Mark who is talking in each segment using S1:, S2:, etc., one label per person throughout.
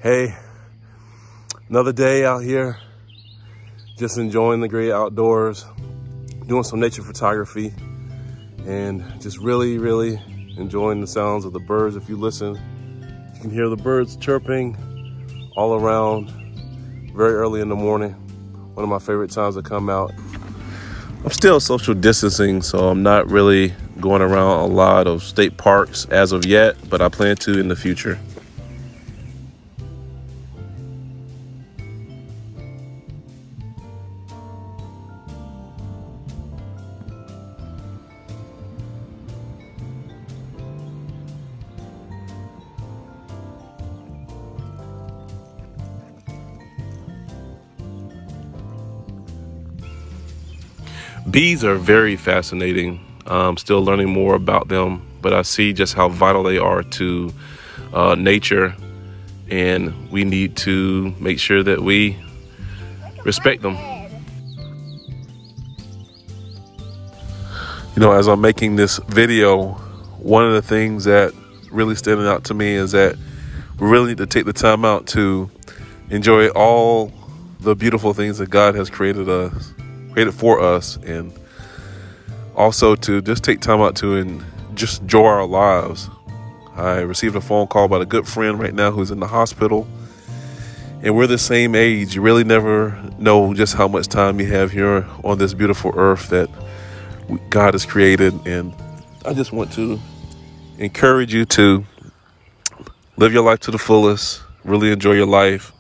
S1: Hey, another day out here, just enjoying the great outdoors, doing some nature photography, and just really enjoying the sounds of the birds. If you listen, you can hear the birds chirping all around very early in the morning. One of my favorite times to come out. I'm still social distancing, so I'm not really going around a lot of state parks as of yet, but I plan to in the future. Bees are very fascinating. I'm still learning more about them, but I see just how vital they are to nature, and we need to make sure that we respect them. You know, as I'm making this video, one of the things that really standing out to me is that we really need to take the time out to enjoy all the beautiful things that God has created for us, and also to just take time out to and just enjoy our lives. I received a phone call by a good friend right now who's in the hospital, and we're the same age. You really never know just how much time you have here on this beautiful earth that God has created, and I just want to encourage you to live your life to the fullest, really enjoy your life,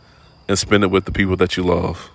S1: and spend it with the people that you love.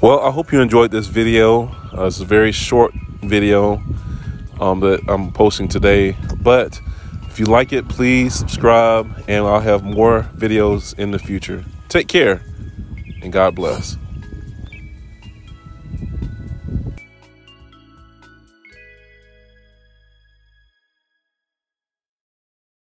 S1: Well, I hope you enjoyed this video. It's a very short video that I'm posting today, but if you like it, please subscribe, and I'll have more videos in the future. Take care, and God bless.